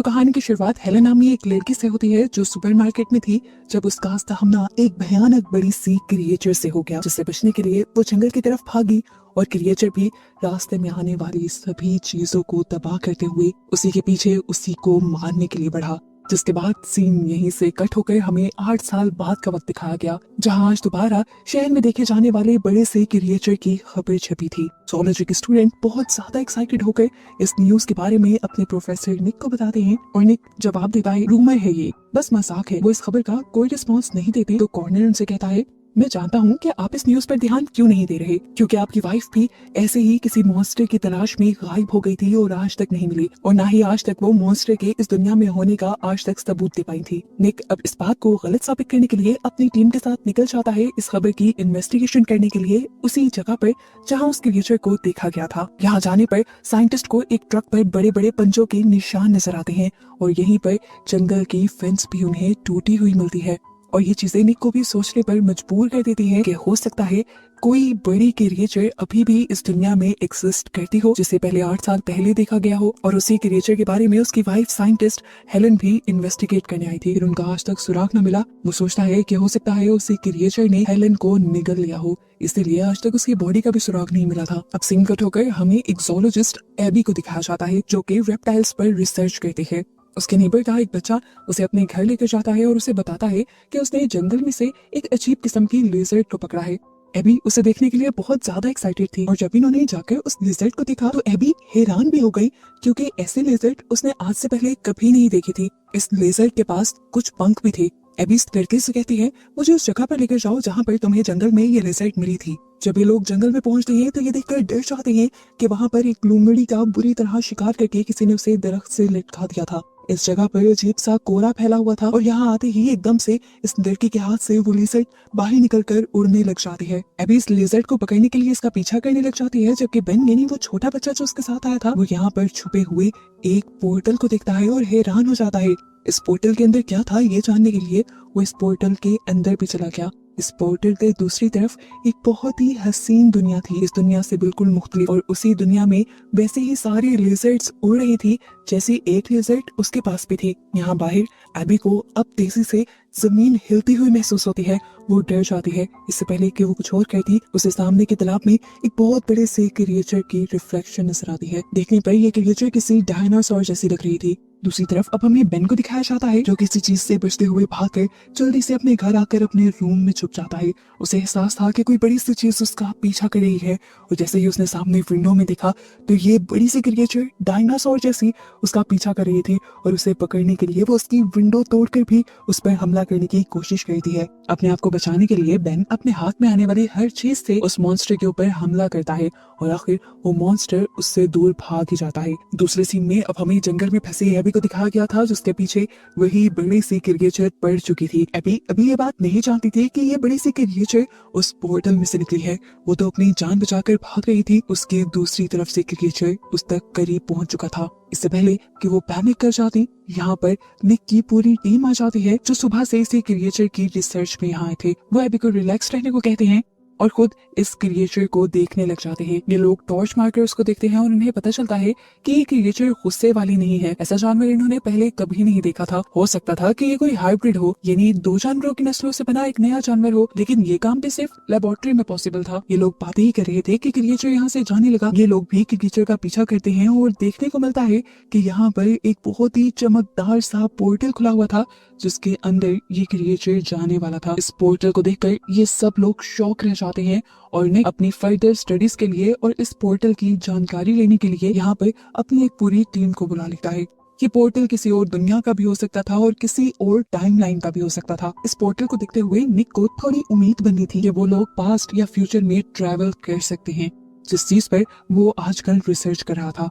तो कहानी की शुरुआत हेलेन नामी एक लड़की से होती है जो सुपरमार्केट में थी जब उसका सामना एक भयानक बड़ी सी क्रिएचर से हो गया, जिससे बचने के लिए वो जंगल की तरफ भागी और क्रिएचर भी रास्ते में आने वाली सभी चीजों को तबाह करते हुए उसी के पीछे उसी को मारने के लिए बढ़ा। जिसके बाद सीन यहीं से कट होकर हमें 8 साल बाद का वक्त दिखाया गया, जहां आज दोबारा शहर में देखे जाने वाले बड़े से क्रिएचर की खबर छपी थी। zoology के स्टूडेंट बहुत ज्यादा एक्साइटेड होकर इस न्यूज के बारे में अपने प्रोफेसर निक को बताते हैं और निक जवाब देता है, रूमर है, ये बस मजाक है। वो इस खबर का कोई रिस्पॉन्स नहीं देते तो कॉर्नर उनसे कहता है, मैं जानता हूँ कि आप इस न्यूज पर ध्यान क्यों नहीं दे रहे, क्योंकि आपकी वाइफ भी ऐसे ही किसी मॉन्स्टर की तलाश में गायब हो गई थी और आज तक नहीं मिली, और ना ही आज तक वो मॉन्स्टर के इस दुनिया में होने का आज तक सबूत दे पाई थी। निक अब इस बात को गलत साबित करने के लिए अपनी टीम के साथ निकल जाता है इस खबर की इन्वेस्टिगेशन करने के लिए उसी जगह पर जहाँ उस क्रिएचर को देखा गया था। यहाँ जाने पर साइंटिस्ट को एक ट्रक पर बड़े बड़े पंजों के निशान नजर आते हैं और यहीं पर जंगल की फेंस भी उन्हें टूटी हुई मिलती है, और ये चीजें निक को भी सोचने पर मजबूर कर देती हैं कि हो सकता है कोई बड़ी क्रिएचर अभी भी इस दुनिया में एग्जिस्ट करती हो, जिसे पहले 8 साल पहले देखा गया हो, और उसी क्रिएचर के बारे में उसकी वाइफ साइंटिस्ट हेलेन भी इन्वेस्टिगेट करने आई थी। फिर उनका आज तक सुराग न मिला। वो सोचता है कि हो सकता है उसी क्रिएचर ने हेलेन को निगल लिया हो, इसीलिए आज तक उसकी बॉडी का भी सुराग नहीं मिला था। अब सीन कट होकर हमें एक zoologist एबी को दिखाया जाता है जो कि रेप्टाइल्स पर रिसर्च करती है। उसके नेबर का एक बच्चा उसे अपने घर लेकर जाता है और उसे बताता है कि उसने जंगल में से एक अजीब किस्म की लेजर्ड को पकड़ा है। एबी उसे देखने के लिए बहुत ज्यादा एक्साइटेड थी और जब इन्होंने जाकर उस लेजर्ड को देखा तो एबी हैरान भी हो गई, क्योंकि ऐसे लेजर्ड उसने आज से पहले कभी नहीं देखी थी। इस लेजर्ड के पास कुछ पंख भी थे। एबी इस लड़के से कहती है, मुझे उस जगह पर लेकर जाओ जहाँ पर तुम्हें जंगल में ये लेजर्ड मिली थी। जब ये लोग जंगल में पहुंचते हैं तो ये देखकर डर जाते हैं कि वहाँ पर एक लूमड़ी का बुरी तरह शिकार करके किसी ने उसे दरख्त से लटका दिया था। इस जगह पर अजीब सा कोहरा फैला हुआ था और यहाँ आते ही एकदम से इस लड़की के हाथ से वो लेजर्ड बाहर निकलकर उड़ने लग जाती है। एबी इस लेजर्ड को पकड़ने के लिए इसका पीछा करने लग जाती है, जबकि बेन यानी वो छोटा बच्चा जो उसके साथ आया था वो यहाँ पर छुपे हुए एक पोर्टल को देखता है और हैरान हो जाता है। इस पोर्टल के अंदर क्या था ये जानने के लिए वो इस पोर्टल के अंदर भी चला गया। इस पोर्टल के दूसरी तरफ एक बहुत ही हसीन दुनिया थी, इस दुनिया से बिल्कुल मुख्तलिफ, और उसी दुनिया में वैसे ही सारे लिजर्ड्स उड़ रही थी जैसी एक लिजर्ड उसके पास भी थी। यहाँ बाहर एबी को अब तेजी से जमीन हिलती हुई महसूस होती है। वो डर जाती है। इससे पहले कि वो कुछ और कहती उसे सामने के तालाब में एक बहुत बड़े से क्रिएचर की रिफ्लेक्शन नजर आती है। देखने पर ये क्रिएचर किसी डायनासोर जैसी लग रही थी। दूसरी तरफ अब हमें बेन को दिखाया जाता है जो किसी चीज से बचते हुए भागकर जल्दी से अपने घर आकर अपने रूम में छुप जाता है। उसे एहसास था कि कोई बड़ी सी चीज उसका पीछा कर रही है, और जैसे ही उसने सामने विंडो में देखा तो ये बड़ी सी क्रिएचर डायनासोर जैसी उसका पीछा कर रही थी, और उसे पकड़ने के लिए वो उसकी विंडो तोड़कर भी उस पर हमला करने की कोशिश कर रही है। अपने आप को बचाने के लिए बेन अपने हाथ में आने वाली हर चीज से उस मॉन्स्टर के ऊपर हमला करता है और आखिर वो मॉन्स्टर उससे दूर भाग ही जाता है। दूसरे सीन में अब हमें जंगल में फंसी एबी को दिखाया गया था जिसके पीछे वही बड़ी सी क्रिएचर पड़ चुकी थी। एबी अभी ये बात नहीं जानती थी कि ये बड़ी सी क्रिएचर उस पोर्टल में से निकली है। वो तो अपनी जान बचाकर भाग रही थी। उसके दूसरी तरफ से क्रिएचर उस तक करीब पहुंच चुका था। इससे पहले कि वो पैनिक कर जाती, यहाँ पर निक की पूरी टीम आ जाती है जो सुबह से इसी क्रिएचर की रिसर्च में यहाँ आए थे। वो एबी को रिलैक्स रहने को कहते हैं और खुद इस क्रिएचर को देखने लग जाते हैं। ये लोग टॉर्च मारकर उसको देखते हैं और उन्हें पता चलता है कि ये क्रिएचर गुस्से वाली नहीं है। ऐसा जानवर इन्होंने पहले कभी नहीं देखा था। हो सकता था कि ये कोई हाइब्रिड हो, यानी 2 जानवरों की नस्लों से बना एक नया जानवर हो, लेकिन ये काम भी सिर्फ लेबोरेटरी में पॉसिबल था। ये लोग बातें ही कर रहे थे कि क्रिएचर यहाँ से जाने लगा। ये लोग भी क्रिएचर का पीछा करते हैं और देखने को मिलता है कि यहाँ पर एक बहुत ही चमकदार सा पोर्टल खुला हुआ था जिसके अंदर ये क्रिएचर जाने वाला था। इस पोर्टल को देखकर ये सब लोग शॉक रह जाते हैं और निक अपनी फर्दर स्टडीज के लिए और इस पोर्टल की जानकारी लेने के लिए यहाँ पर अपनी एक पूरी टीम को बुला लेता है। ये पोर्टल किसी और दुनिया का भी हो सकता था और किसी और टाइमलाइन का भी हो सकता था। इस पोर्टल को देखते हुए निक को थोड़ी उम्मीद बनी थी कि वो लोग पास्ट या फ्यूचर में ट्रैवल कर सकते हैं, जिस चीज पर वो आजकल रिसर्च कर रहा था।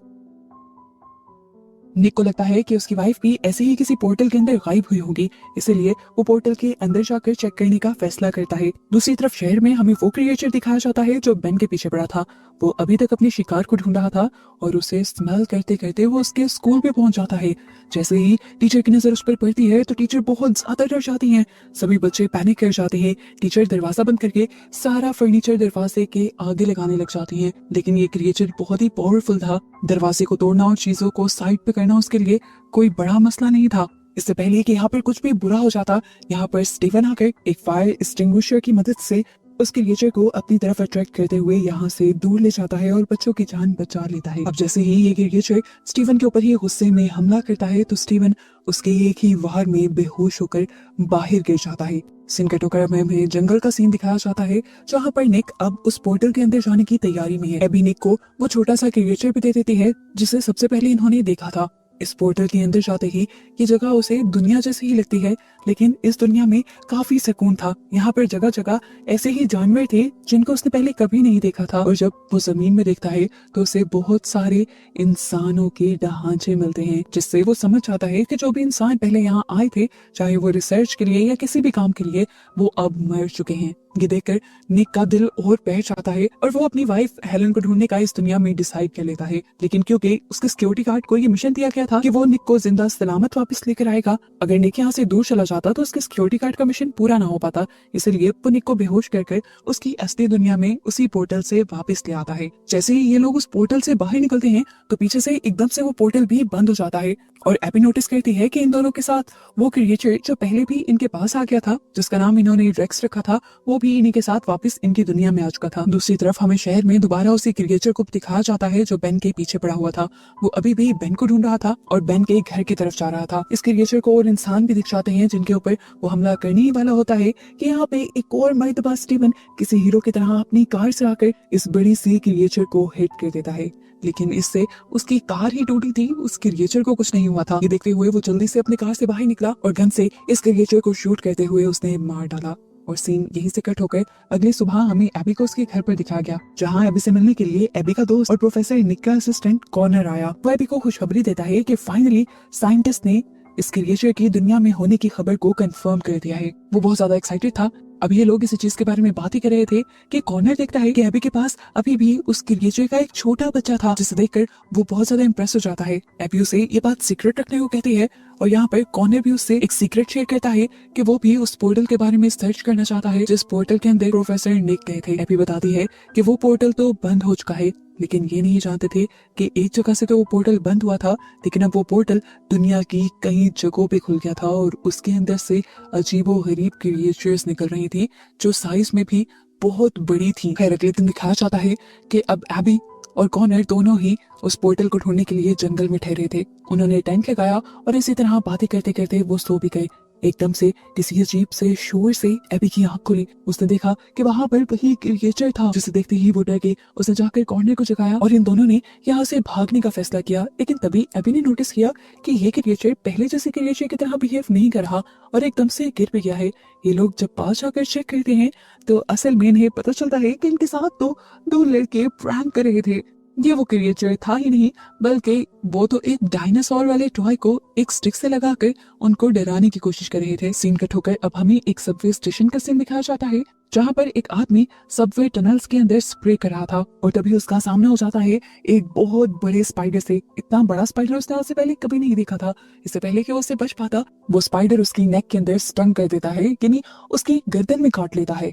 निक को लगता है कि उसकी वाइफ भी ऐसे ही किसी पोर्टल के अंदर गायब हुई होगी, इसीलिए वो पोर्टल के अंदर जाकर चेक करने का फैसला करता है। दूसरी तरफ शहर में हमें वो क्रिएचर दिखाया जाता है जो बेन के पीछे पड़ा था। वो अभी तक अपने शिकार को ढूंढ रहा था और उसे स्मेल करते करते वो उसके स्कूल पे पहुंच जाता है। जैसे ही टीचर की नजर उस पर पड़ती है तो टीचर बहुत ज्यादा डर जाती हैं। सभी बच्चे पैनिक कर जाते हैं। टीचर दरवाजा बंद करके सारा फर्नीचर दरवाजे के आगे लगाने लग जाती हैं, लेकिन ये क्रिएचर बहुत ही पावरफुल था। दरवाजे को तोड़ना और चीजों को साइड पे करना उसके लिए कोई बड़ा मसला नहीं था। इससे पहले कि यहाँ पर कुछ भी बुरा हो जाता, यहाँ पर स्टीवन आकर एक फायर एक्सटिंग्विशर की मदद से उस क्रिएचर को अपनी तरफ अट्रैक्ट करते हुए यहाँ से दूर ले जाता है और बच्चों की जान बचा लेता है। अब जैसे ही ये क्रिएचर स्टीवन के ऊपर ही गुस्से में हमला करता है तो स्टीवन उसके एक ही वार में बेहोश होकर बाहर गिर जाता है। सीन कट होकर हमें जंगल का सीन दिखाया जाता है जहाँ पर निक अब उस पोर्टल के अंदर जाने की तैयारी में है। एबी निक को वो छोटा सा क्रिएचर भी दे देती है जिसे सबसे पहले इन्होंने देखा था। इस पोर्टल के अंदर जाते ही ये जगह उसे दुनिया जैसी ही लगती है, लेकिन इस दुनिया में काफी सुकून था। यहाँ पर जगह जगह ऐसे ही जानवर थे जिनको उसने पहले कभी नहीं देखा था। और जब वो जमीन में देखता है तो उसे बहुत सारे इंसानों के ढांचे मिलते हैं, जिससे वो समझ जाता है कि जो भी इंसान पहले यहाँ आए थे, चाहे वो रिसर्च के लिए या किसी भी काम के लिए, वो अब मर चुके हैं। ये देखकर निक का दिल और बैठ जाता है और वो अपनी वाइफ हेलन को ढूंढने का इस दुनिया में डिसाइड कर लेता है। लेकिन क्योंकि उसके सिक्योरिटी गार्ड को ये मिशन दिया गया था कि वो निक को जिंदा सलामत वापस लेकर आएगा, अगर निक यहाँ से दूर चला जाता तो उसके सिक्योरिटी गार्ड का मिशन पूरा ना हो पाता। इसलिए वो निक को बेहोश कर उसकी असली दुनिया में उसी पोर्टल से वापस ले आता है। जैसे ही ये लोग उस पोर्टल से बाहर निकलते हैं तो पीछे से एकदम से वो पोर्टल भी बंद हो जाता है और एबी नोटिस करती है कि इन दोनों के साथ वो क्रिएचर जो पहले भी इनके पास आ गया था, जिसका नाम इन्होंने रेक्स रखा था, वो भी इन्हीं के साथ वापस इनकी दुनिया में आ चुका था। दूसरी तरफ हमें शहर में दोबारा उसी क्रिएचर को दिखाया जाता है जो बेन के पीछे पड़ा हुआ था। वो अभी भी बेन को ढूंढ रहा था और बेन के घर की तरफ जा रहा था। इस क्रिएचर को और इंसान भी दिख जाते हैं जिनके ऊपर वो हमला करने ही वाला होता है कि यहाँ पे एक और मर्तबा स्टीवन किसी हीरो की तरह अपनी कार से आकर इस बड़ी सी क्रिएचर को हिट कर देता है। लेकिन इससे उसकी कार ही टूटी थी, उस क्रिएचर को कुछ नहीं हुआ था। ये देखते हुए वो जल्दी से अपनी कार से बाहर निकला और गन से इस क्रिएचर को शूट करते हुए उसने मार डाला। और सीन यहीं से कट होकर अगली सुबह हमें एबी को उसके घर पर दिखाया गया, जहां एबी से मिलने के लिए एबी का दोस्त और प्रोफेसर निक का असिस्टेंट कॉर्नर आया। वो एबी को खुशखबरी देता है कि फाइनली साइंटिस्ट ने इस क्रिएचर की दुनिया में होने की खबर को कंफर्म कर दिया है। वो बहुत ज्यादा एक्साइटेड था। अब ये लोग इसी चीज के बारे में बात ही कर रहे थे कि कॉर्नर देखता है कि एबी के पास अभी भी उस क्रिएचर का एक छोटा बच्चा था, जिसे देखकर वो बहुत ज्यादा इंप्रेस हो जाता है। एबी उसे ये बात सीक्रेट रखने को कहती है और यहाँ पर कॉर्नर भी उससे एक सीक्रेट शेयर करता है कि वो भी उस पोर्टल के बारे में सर्च करना चाहता है जिस पोर्टल के अंदर प्रोफेसर निक गए थे। एबी बताती है कि वो पोर्टल तो बंद हो चुका है, लेकिन ये नहीं जानते थे कि एक जगह से तो वो पोर्टल बंद हुआ था, लेकिन अब वो पोर्टल दुनिया की कई जगहों पे खुल गया था और उसके अंदर से अजीबो गरीब क्रिएचर्स निकल रही थी जो साइज में भी बहुत बड़ी थी। खैर अगले दिन दिखाया जाता है कि अब एबी और कॉर्नर दोनों ही उस पोर्टल को ढूंढने के लिए जंगल में ठहरे थे। उन्होंने टेंट लगाया और इसी तरह बातें करते करते वो सो भी गए। एकदम से किसी अजीब से शोर से एबी की आंख खुली। उसने देखा कि वहां पर वही क्रिएचर था, जिसे देखते ही वो डर गई। उसने जाकर कॉर्नर को जगाया और इन दोनों ने यहाँ से भागने का फैसला किया। लेकिन तभी एबी ने नोटिस किया कि ये क्रिएचर पहले जैसे क्रिएचर की तरह बिहेव नहीं कर रहा और एकदम से गिर भी गया है। ये लोग जब पास जाकर चेक करते हैं तो असल में इन्हें पता चलता है कि इनके साथ तो दो लड़के प्रैंक कर रहे थे। ये वो क्रिएचर था ही नहीं, बल्कि वो तो एक डायनासोर वाले टॉय को एक स्टिक से लगाकर उनको डराने की कोशिश कर रहे थे। सीन कट होकर अब हमें एक सबवे स्टेशन का सीन दिखाया जाता है, जहाँ पर एक आदमी सबवे टनल्स के अंदर स्प्रे कर रहा था और तभी उसका सामना हो जाता है एक बहुत बड़े स्पाइडर से। इतना बड़ा स्पाइडर उसने आज से पहले कभी नहीं देखा था। इससे पहले कि वो उससे बच पाता, वो स्पाइडर उसकी नेक के अंदर स्टंग कर देता है, यानी उसकी गर्दन में काट लेता है।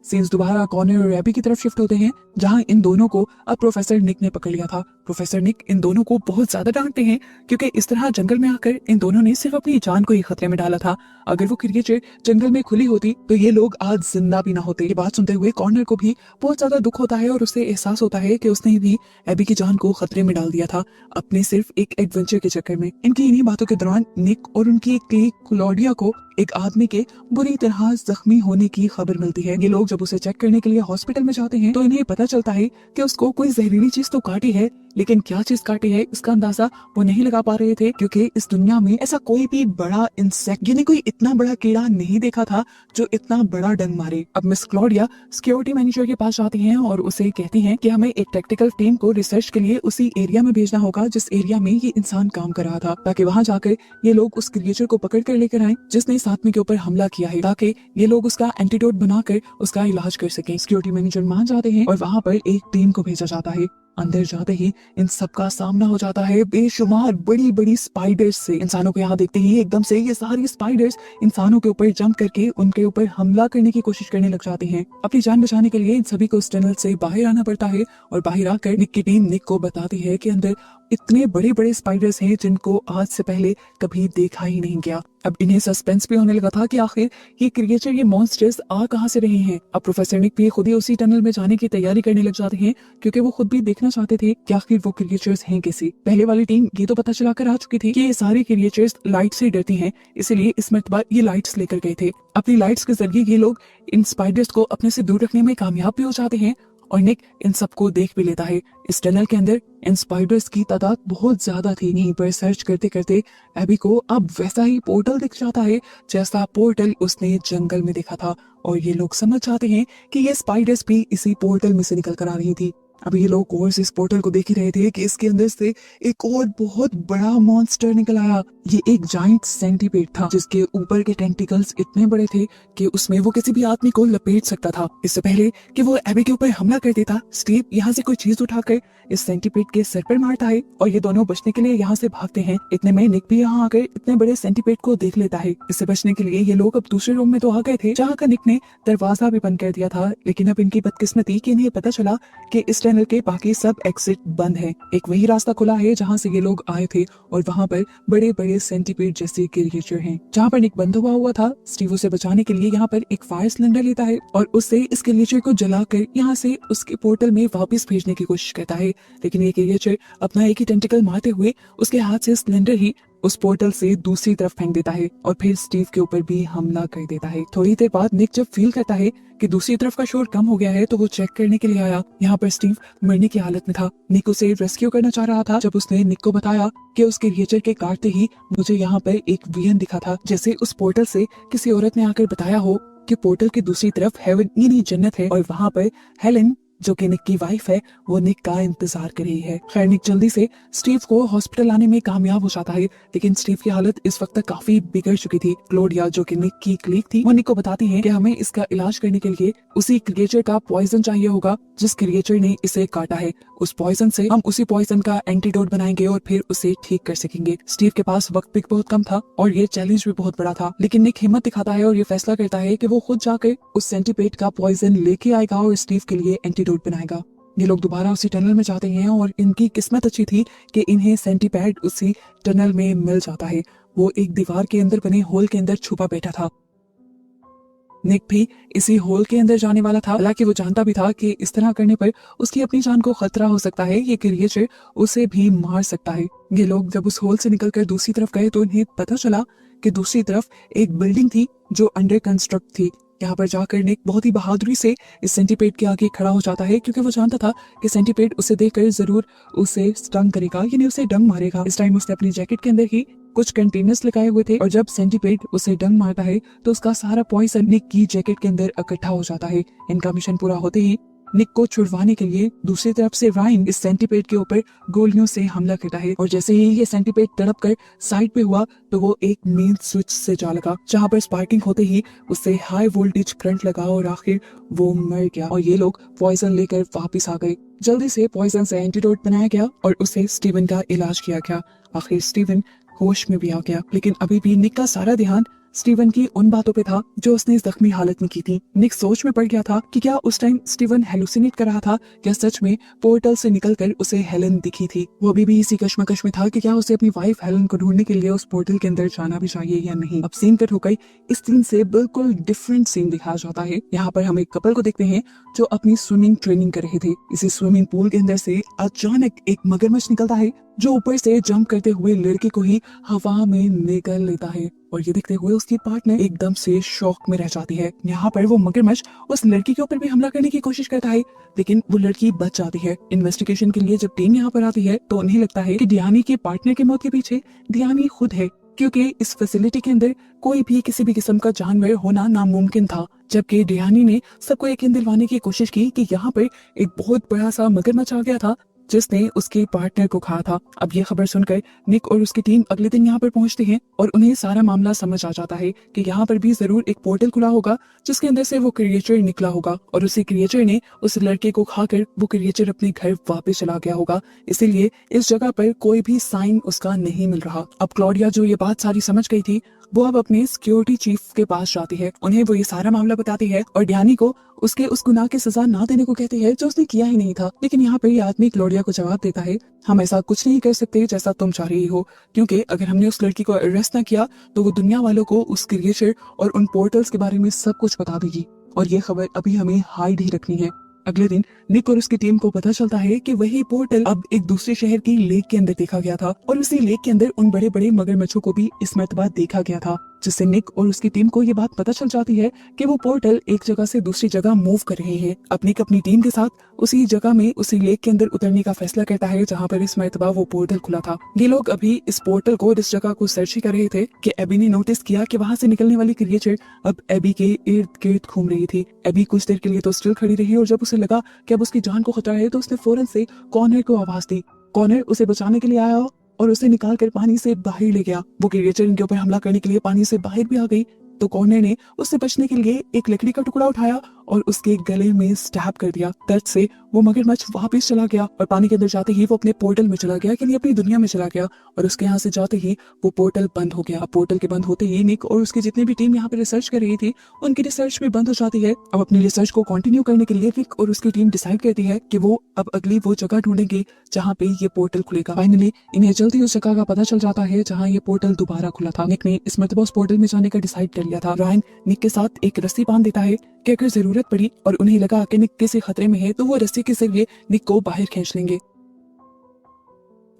सीन्स दोबारा कॉर्नर और एबी की तरफ शिफ्ट होते हैं, जहां इन दोनों को अब प्रोफेसर निक ने पकड़ लिया था। प्रोफेसर निक इन दोनों को बहुत ज्यादा डांटते हैं क्योंकि इस तरह जंगल में आकर इन दोनों ने सिर्फ अपनी जान को ही खतरे में डाला था। अगर वो क्रिएचर जंगल में खुली होती तो ये लोग आज जिंदा भी ना होते। ये बात सुनते हुए कॉर्नर को भी बहुत ज्यादा दुख होता है और उसे एहसास होता है कि उसने भी एबी की जान को खतरे में डाल दिया था अपने सिर्फ एक एडवेंचर के चक्कर में। इनकी इन्हीं बातों के दौरान निक और उनकी एक क्लीग क्लॉडिया को एक आदमी के बुरी तरह जख्मी होने की खबर मिलती है। ये लोग जब उसे चेक करने के लिए हॉस्पिटल में जाते हैं तो इन्हें पता चलता है कि उसको कोई जहरीली चीज तो काटी है, लेकिन क्या चीज काटी है इसका अंदाजा वो नहीं लगा पा रहे थे क्योंकि इस दुनिया में ऐसा कोई भी बड़ा इंसेक्ट यानी कोई इतना बड़ा कीड़ा नहीं देखा था जो इतना बड़ा डंग मारे। अब मिस क्लॉडिया सिक्योरिटी मैनेजर के पास जाती हैं और उसे कहती हैं कि हमें एक टेक्निकल टीम को रिसर्च के लिए उसी एरिया में भेजना होगा जिस एरिया में ये इंसान काम कर रहा था, ताकि वहां जाकर ये लोग उस क्रिएचर को पकड़ कर लेकर आए जिसने इस आदमी के ऊपर हमला किया है, ताकि ये लोग उसका एंटीडोट बनाकर उसका इलाज कर सकें। सिक्योरिटी मैनेजर मान जाते हैं और वहां पर एक टीम को भेजा जाता है। अंदर जाते ही इन सबका सामना हो जाता है बेशुमार बड़ी बड़ी स्पाइडर्स से। इंसानों को यहाँ देखते ही एकदम से ये सारी स्पाइडर्स इंसानों के ऊपर जंप करके उनके ऊपर हमला करने की कोशिश करने लग जाते हैं। अपनी जान बचाने के लिए इन सभी को इस टनल से बाहर आना पड़ता है और बाहर आकर निक की टीम निक को बताती है कि अंदर इतने बड़े बड़े स्पाइडर्स हैं जिनको आज से पहले कभी देखा ही नहीं गया। अब इन्हें सस्पेंस भी होने लगा था कि आखिर ये क्रिएचर, ये मॉन्स्टर्स आ कहां से रहे हैं। अब प्रोफेसर निक भी खुद ही उसी टनल में जाने की तैयारी करने लग जाते हैं क्योंकि वो खुद भी देखना चाहते थे कि आखिर वो क्रिएचर्स हैं कैसे। पहले वाली टीम ये तो पता चला कर आ चुकी थी कि ये सारे क्रिएचर्स लाइट से डरती हैं, इसलिए इस मर्तबा ये लाइट्स लेकर गए थे। अपनी लाइट्स के जरिए ये लोग इन स्पाइडर्स को अपने से दूर रखने में कामयाब भी हो जाते हैं और निक इन सबको देख भी लेता है। इस टनल के अंदर इन स्पाइडर्स की तादाद बहुत ज्यादा थी। यहीं पर सर्च करते करते एबी को अब वैसा ही पोर्टल दिख जाता है जैसा पोर्टल उसने जंगल में देखा था और ये लोग समझ जाते हैं कि ये स्पाइडर्स भी इसी पोर्टल में से निकल कर आ रही थी। अब ये लोग और इस पोर्टल को देख ही रहे थे कि इसके अंदर से एक और बहुत बड़ा मॉन्स्टर निकल आया। ये एक जाइंट सेंटीपेड था जिसके ऊपर के टेंटिकल्स इतने बड़े थे कि उसमें वो किसी भी आदमी को लपेट सकता था। इससे पहले कि वो एबी के ऊपर हमला कर देता, स्टीव यहाँ से कोई चीज उठाकर इस सेंटीपेड के सर पर मारता है और ये दोनों बचने के लिए यहाँ से भागते हैं। इतने में निक भी यहाँ आकर इतने बड़े सेंटीपेड को देख लेता है। इससे बचने के लिए ये लोग अब दूसरे रूम में तो आ गए थे जहाँ का निक ने दरवाजा भी बंद कर दिया था, लेकिन अब इनकी बदकिस्मती कि इन्हें पता चला कि इस टनल के बाकी सब एग्जिट बंद है। एक वही रास्ता खुला है जहाँ से ये लोग आए थे और वहाँ पर बड़े बड़े सेंटीपेड जैसे क्रिएचर हैं। जहाँ पर निक बंद हुआ था, स्टीव उसे बचाने के लिए यहाँ पर एक फायर सिलेंडर लेता है और उससे इस क्रिएचर को जलाकर यहाँ से उसके पोर्टल में वापस भेजने की कोशिश करता है, लेकिन ये क्रिएचर अपना एक ही टेंटिकल मारते हुए उसके हाथ से सिलेंडर ही उस पोर्टल से दूसरी तरफ फेंक देता है और फिर स्टीव के ऊपर भी हमला कर देता है। थोड़ी देर बाद निक जब फील करता है कि दूसरी तरफ का शोर कम हो गया है तो वो चेक करने के लिए आया। यहाँ पर स्टीव मरने की हालत में था। निक उसे रेस्क्यू करना चाह रहा था जब उसने निक को बताया कि उसके क्रिएचर के काटते ही मुझे यहाँ पर एक विजन दिखा था, जैसे उस पोर्टल से किसी औरत ने आकर बताया हो कि पोर्टल की दूसरी तरफ हेवन यानी जन्नत है और वहाँ पर हेलन जो कि निक की वाइफ है वो निक का इंतजार कर रही है। खैर निक जल्दी से स्टीव को हॉस्पिटल लाने में कामयाब हो जाता है, लेकिन स्टीव की हालत इस वक्त तक काफी बिगड़ चुकी थी। क्लोडिया जो कि निक की क्लीग थी वो निक को बताती है कि हमें इसका इलाज करने के लिए उसी क्रिएचर का पॉइजन चाहिए होगा जिस क्रिएचर ने इसे काटा है। उस पॉइजन से हम उसी पॉइजन का एंटीडोट बनाएंगे और फिर उसे ठीक कर सकेंगे। स्टीव के पास वक्त भी बहुत कम था और ये चैलेंज भी बहुत बड़ा था, लेकिन निक हिम्मत दिखाता है और ये फैसला करता है कि वो खुद जाकर उस सेंटीपेड का पॉइजन लेके आएगा और स्टीव के लिए एंटीडोट बनाएगा। ये लोग दोबारा उसी टनल में जाते हैं और इनकी किस्मत अच्छी थी कि इन्हें सेंटीपेड उसी टनल में मिल जाता है। वो एक दीवार के अंदर बने होल के अंदर छुपा बैठा था। निक भी इसी होल के अंदर जाने वाला था, हालांकि वो जानता भी था कि इस तरह करने पर उसकी अपनी जान को खतरा हो सकता है, ये क्रिएचर उसे भी मार सकता है। ये लोग जब उस होल से निकलकर दूसरी तरफ गए तो इन्हें पता चला कि दूसरी तरफ एक बिल्डिंग थी जो अंडर कंस्ट्रक्ट थी। यहाँ पर जाकर निक बहुत ही बहादुरी से इस सेंटीपेड के आगे खड़ा हो जाता है क्योंकि वो जानता था कि सेंटीपेड उसे देखकर जरूर उसे स्टंग करेगा, यानी उसे डंग मारेगा। इस टाइम उसने अपनी जैकेट के अंदर ही कुछ कंटेनर्स लगाए हुए थे और जब सेंटीपेड उसे डंग मारता है तो उसका सारा पॉइजन निक की जैकेट के अंदर इकट्ठा हो जाता है। इनका मिशन पूरा होते ही निक को छुड़वाने के लिए दूसरी तरफ से रायन इस सेंटीपेड के ऊपर गोलियों से हमला करता है और जैसे ही ये सेंटीपेड तड़प कर साइड पे हुआ तो वो एक मेन स्विच से जा लगा, जहाँ पर स्पार्किंग होते ही उससे हाई वोल्टेज करंट लगा और आखिर वो मर गया और ये लोग पॉइजन लेकर वापिस आ गए। जल्दी से पॉइजन से एंटीडोट बनाया गया और उसे स्टीवन का इलाज किया गया। आखिर स्टीवन होश में भी आ गया, लेकिन अभी भी निक का सारा ध्यान स्टीवन की उन बातों पे था जो उसने जख्मी हालत में की थी। निक सोच में पड़ गया था कि क्या उस टाइम स्टीवन हेलुसिनेट कर रहा था या सच में पोर्टल से निकलकर उसे हेलन दिखी थी। वो अभी भी इसी कश्मकश में था कि क्या उसे अपनी वाइफ हेलन को ढूंढने के लिए उस पोर्टल के अंदर जाना भी चाहिए या नहीं। अब सीन कट हो गई, इस सीन से बिल्कुल डिफरेंट सीन दिखाया जाता है। यहाँ पर हम एक कपल को देखते हैं जो अपनी स्विमिंग ट्रेनिंग कर रहे थे। इसी स्विमिंग पूल के अंदर से अचानक एक मगरमच्छ निकलता है जो ऊपर से जंप करते हुए लड़के को ही हवा में निकल लेता है और ये देखते हुए उसकी पार्टनर एकदम से शॉक में रह जाती है। यहाँ पर वो मगरमच्छ उस लड़की के ऊपर भी हमला करने की कोशिश करता है, लेकिन वो लड़की बच जाती है। इन्वेस्टिगेशन के लिए जब टीम यहाँ पर आती है तो उन्हें लगता है कि डियानी के पार्टनर की मौत के पीछे डियानी खुद है, क्योंकि इस फैसिलिटी के अंदर कोई भी किसी भी किस्म का जानवर होना नामुमकिन था। जबकि डियानी ने सबको यकीन दिलवाने की कोशिश की कि यहाँ पर एक बहुत बड़ा सा मगरमच्छ आ गया था जिसने उसके पार्टनर को खाया था। अब ये खबर सुनकर निक और उसकी टीम अगले दिन यहाँ पर पहुंचते हैं और उन्हें सारा मामला समझ आ जाता है कि यहाँ पर भी जरूर एक पोर्टल खुला होगा जिसके अंदर से वो क्रिएचर निकला होगा और उसी क्रिएचर ने उस लड़के को खाकर वो क्रिएचर अपने घर वापस चला गया होगा। इसीलिए इस जगह पर कोई भी साइन उसका नहीं मिल रहा। अब क्लॉडिया जो ये बात सारी समझ गई थी वो अब अपने सिक्योरिटी चीफ के पास जाती है, उन्हें वो ये सारा मामला बताती है और डैनी को उसके उस गुनाह की सजा ना देने को कहती है जो उसने किया ही नहीं था। लेकिन यहाँ पे ये आदमी क्लॉडिया को जवाब देता है, हम ऐसा कुछ नहीं कर सकते जैसा तुम चाह रही हो, क्योंकि अगर हमने उस लड़की को अरेस्ट ना किया तो वो दुनिया वालों को उस क्रिएचर और उन पोर्टल्स के बारे में सब कुछ बता देगी और ये खबर अभी हमें हाइड ही रखनी है। अगले दिन निक और उसकी टीम को पता चलता है कि वही पोर्टल अब एक दूसरे शहर की लेक के अंदर देखा गया था और उसी लेक के अंदर उन बड़े बड़े मगरमच्छों को भी इस मर्तबा देखा गया था, जिससे निक और उसकी टीम को ये बात पता चल जाती है कि वो पोर्टल एक जगह से दूसरी जगह मूव कर रहे हैं। निक अपनी टीम के साथ उसी जगह में उसी लेक के अंदर उतरने का फैसला करता है जहाँ पर इस मर्तबा वो पोर्टल खुला था। ये लोग अभी इस पोर्टल को, इस जगह को सर्च ही कर रहे थे कि एबी ने नोटिस किया कि वहाँ से निकलने वाली क्रिएचर अब एबी के इर्द गिर्द घूम रही थी। एबी कुछ देर के लिए तो स्टिल खड़ी रही और जब उसे लगा कि अब उसकी जान को खतरा है तो उसने फौरन से कॉर्नर को आवाज दी। कॉर्नर उसे बचाने के लिए आया और उसे निकालकर पानी से बाहर ले गया। वो क्रिएचर इनके ऊपर हमला करने के लिए पानी से बाहर भी आ गई तो कॉर्नर ने उससे बचने के लिए एक लकड़ी का टुकड़ा उठाया और उसके गले में स्टैब कर दिया। दर्द से वो मगरमच्छ वापस चला गया और पानी के अंदर जाते ही वो अपने पोर्टल में चला गया, के लिए अपनी दुनिया में चला गया और उसके यहाँ से जाते ही वो पोर्टल बंद हो गया। पोर्टल के बंद होते ही निक और उसकी जितनी भी टीम यहाँ पे रिसर्च कर रही थी उनकी रिसर्च भी बंद हो जाती है। अब अपनी रिसर्च को कंटिन्यू करने के लिए निक और उसकी टीम डिसाइड करती है कि वो अब अगली वो जगह ढूंढेंगे जहाँ पे ये पोर्टल खुलेगा। फाइनली इन्हें जल्दी उस जगह का पता चल जाता है जहाँ ये पोर्टल दोबारा खुला था। निक ने इस मर्तबा उस पोर्टल में जाने का डिसाइड कर लिया था। रायन निक के साथ एक रस्सी बांध देता है कि अगर जरूरत पड़ी और उन्हें लगा कि निक किसी खतरे में है तो वो रस्सी के जरिए निक को बाहर खींच लेंगे।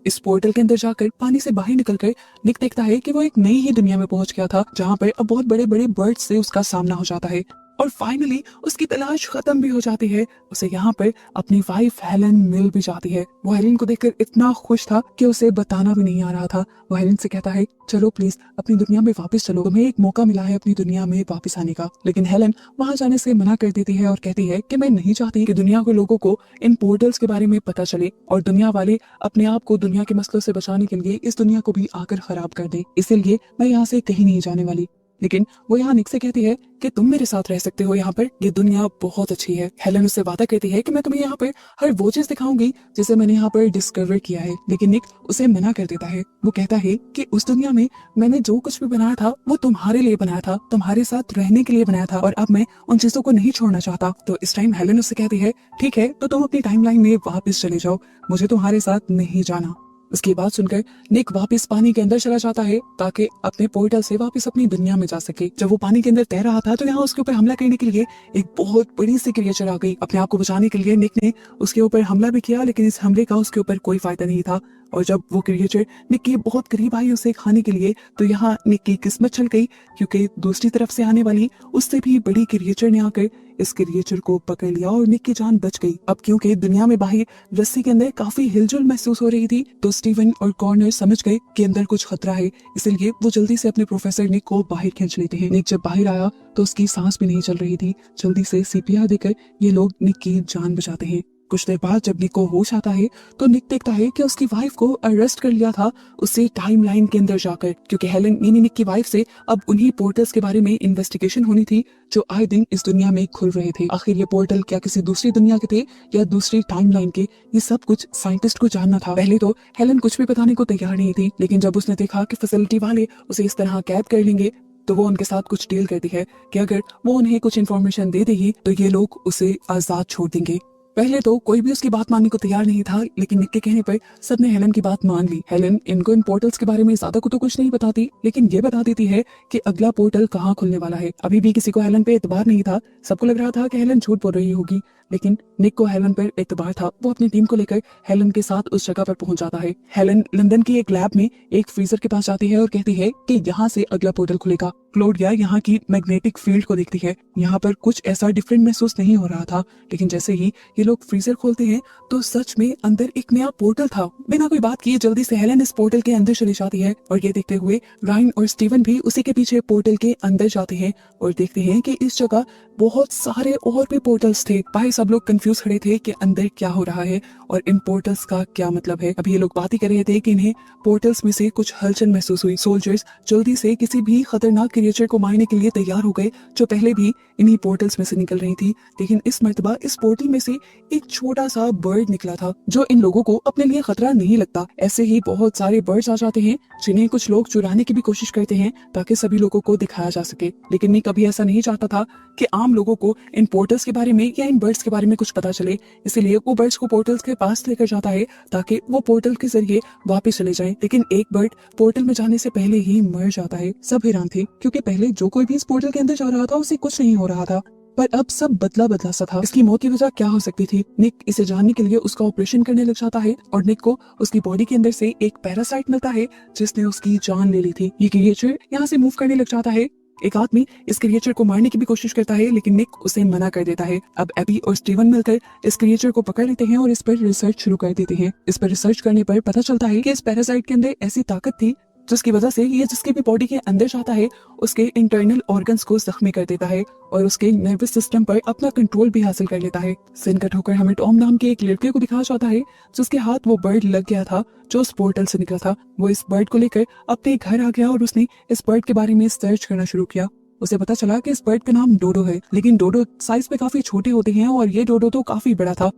इस पोर्टल के अंदर जाकर पानी से बाहर निकलकर निक देखता है कि वो एक नई ही दुनिया में पहुंच गया था जहाँ पर अब बहुत बड़े बड़े बर्ड्स से उसका सामना हो जाता है और फाइनली उसकी तलाश खत्म भी हो जाती है। उसे यहाँ पर अपनी वाइफ हेलन मिल भी जाती है। वो हेलन को देखकर इतना खुश था कि उसे बताना भी नहीं आ रहा था। वो हेलन से कहता है, चलो प्लीज अपनी दुनिया में वापस चलो, तुम्हें एक मौका मिला है अपनी दुनिया में वापस आने का। लेकिन हेलन वहां जाने से मना कर देती है और कहती है कि मैं नहीं चाहती कि दुनिया के लोगों को इन पोर्टल्स के बारे में पता चले और दुनिया वाले अपने आप को दुनिया के मसलों से बचाने के लिए इस दुनिया को भी आकर खराब कर दे, इसीलिए मैं यहाँ से कहीं नहीं जाने वाली। लेकिन वो यहाँ निक से कहती है कि तुम मेरे साथ रह सकते हो, यहाँ पर ये दुनिया बहुत अच्छी है। हेलन उससे वादा करती है कि मैं तुम्हें यहाँ पर हर वो चीज दिखाऊंगी जिसे मैंने यहाँ पर डिस्कवर किया है। लेकिन निक उसे मना कर देता है। वो कहता है कि उस दुनिया में मैंने जो कुछ भी बनाया था वो तुम्हारे लिए बनाया था, तुम्हारे साथ रहने के लिए बनाया था और अब मैं उन चीजों को नहीं छोड़ना चाहता। तो इस टाइम हेलन उससे कहती है, ठीक है तो तुम अपनी टाइमलाइन में वापस चले जाओ, मुझे तुम्हारे साथ नहीं जाना। उसकी बात सुनकर निक वापस पानी के अंदर चला जाता है ताकि अपने पोर्टल से वापस अपनी दुनिया में जा सके। जब वो पानी के अंदर तैर रहा था तो यहाँ उसके ऊपर हमला करने के लिए एक बहुत बड़ी सी क्रिएचर आ गई। अपने आप को बचाने के लिए निक ने उसके ऊपर हमला भी किया, लेकिन इस हमले का उसके ऊपर कोई फायदा नहीं था। और जब वो क्रिएचर निक के बहुत करीब आई उसे खाने के लिए तो यहाँ निक की किस्मत चल गई, क्योंकि दूसरी तरफ से आने वाली उससे भी बड़ी क्रिएचर ने आकर इस क्रिएचर को पकड़ लिया और निक की जान बच गई। अब क्योंकि दुनिया में बाहर रस्सी के अंदर काफी हिलजुल महसूस हो रही थी तो स्टीवन और कॉर्नर समझ गए कि अंदर कुछ खतरा है, इसलिए वो जल्दी से अपने प्रोफेसर निक को बाहर खींच लेते हैं। निक जब बाहर आया तो उसकी सांस भी नहीं चल रही थी। जल्दी से सीपीआर देकर ये लोग निक की जान बचाते हैं। कुछ देर बाद जब निक को होश आता है तो निक देखता है कि उसकी वाइफ को अरेस्ट कर लिया था उसे टाइमलाइन के अंदर जाकर, क्योंकि हेलन यानी निक की वाइफ से अब उन्हीं पोर्टल्स के बारे में इन्वेस्टिगेशन होनी थी जो आए दिन इस दुनिया में खुल रहे थे। आखिर ये पोर्टल क्या किसी दूसरी दुनिया के थे या दूसरी टाइमलाइन के, ये सब कुछ साइंटिस्ट को जानना था। पहले तो हेलन कुछ भी बताने को तैयार नहीं थी, लेकिन जब उसने देखा कि फैसिलिटी वाले उसे इस तरह कैद कर लेंगे तो वो उनके साथ कुछ डील करती है कि अगर वो उन्हें कुछ इन्फॉर्मेशन दे देगी तो ये लोग उसे आजाद छोड़ देंगे। पहले तो कोई भी उसकी बात मानने को तैयार नहीं था, लेकिन निक के कहने पर सबने हेलन की बात मान ली। हेलन इनको इन पोर्टल्स के बारे में ज्यादा को तो कुछ नहीं बताती, लेकिन ये बता देती है कि अगला पोर्टल कहाँ खुलने वाला है। अभी भी किसी को हेलन पे एतबार नहीं था, सबको लग रहा था कि हेलन झूठ बोल रही होगी, लेकिन निक को हेलन पर एतबार था। वो अपनी टीम को लेकर हेलन के साथ उस जगह पर पहुंच जाता है। हेलन लंदन की एक लैब में एक फ्रीजर के पास जाती है और कहती है कि यहाँ से अगला पोर्टल खुलेगा। क्लोडिया यहाँ की मैग्नेटिक फील्ड को देखती है। यहाँ पर कुछ ऐसा डिफरेंट महसूस नहीं हो रहा था, लेकिन जैसे ही ये लोग फ्रीजर खोलते हैं तो सच में अंदर एक नया पोर्टल था। बिना कोई बात किए जल्दी से हेलेन इस पोर्टल के अंदर चली जाती है और ये देखते हुए रायन और स्टीवन भी उसी के पीछे पोर्टल के अंदर जाते हैं और देखते हैं कि इस जगह बहुत सारे और भी पोर्टल्स थे। भाई सब लोग कंफ्यूज खड़े थे कि अंदर क्या हो रहा है और इन पोर्टल्स का क्या मतलब है। अभी ये लोग बात ही कर रहे थे कि इन्हें पोर्टल्स में से कुछ हलचल महसूस हुई। सोल्जर्स जल्दी से किसी भी खतरनाक क्रिएचर को मारने के लिए तैयार हो गए जो पहले भी इन्हीं पोर्टल्स में से निकल रही थी, लेकिन इस मर्तबा इस पोर्टल में से एक छोटा सा बर्ड निकला था जो इन लोगों को अपने लिए खतरा नहीं लगता। ऐसे ही बहुत सारे बर्ड्स आ जाते हैं जिन्हें कुछ लोग चुराने की भी कोशिश करते हैं ताकि सभी लोगों को दिखाया जा सके, लेकिन निक कभी ऐसा नहीं चाहता था कि आम लोगों को इन पोर्टल्स के बारे में या इन बर्ड्स के बारे में कुछ पता चले, इसीलिए वो बर्ड्स को पोर्टल्स के पास लेकर जाता है ताकि वो पोर्टल के जरिए वापस चले जाएं। लेकिन एक बर्ड पोर्टल में जाने से पहले ही मर जाता है। सब हैरान थे क्योंकि पहले जो कोई भी इस पोर्टल के अंदर जा रहा था उसे कुछ नहीं हो रहा था, पर अब सब बदला बदला सा था। इसकी मौत की वजह क्या हो सकती थी? निक इसे जानने के लिए उसका ऑपरेशन करने लग जाता है और निक को उसकी बॉडी के अंदर से एक पैरासाइट मिलता है जिसने उसकी जान ले ली थी। ये क्रिएचर यहाँ से मूव करने लग जाता है। एक आदमी इस क्रिएचर को मारने की भी कोशिश करता है लेकिन निक उसे मना कर देता है। अब एबी और स्टीवन मिलकर इस क्रिएचर को पकड़ लेते हैं और इस पर रिसर्च शुरू कर देते हैं। इस पर रिसर्च करने पर पता चलता है कि इस पैरासाइट के अंदर ऐसी ताकत थी जिसकी वजह से ये जिसके भी बॉडी के अंदर जाता है उसके इंटरनल ऑर्गन्स को जख्मी कर देता है और उसके नर्वस सिस्टम पर अपना कंट्रोल भी हासिल कर लेता है। सीन कट होकर हमें टॉम नाम के एक लड़के को दिखाया जाता है जिसके हाथ वो बर्ड लग गया था जो उस पोर्टल से निकला था। वो इस बर्ड को लेकर अपने घर आ गया और उसने इस बर्ड के बारे में सर्च करना शुरू किया। उसे पता चला कि इस बर्ड का नाम डोडो है, लेकिन डोडो साइज में काफी छोटे होते हैं और ये डोडो तो काफी बड़ा था।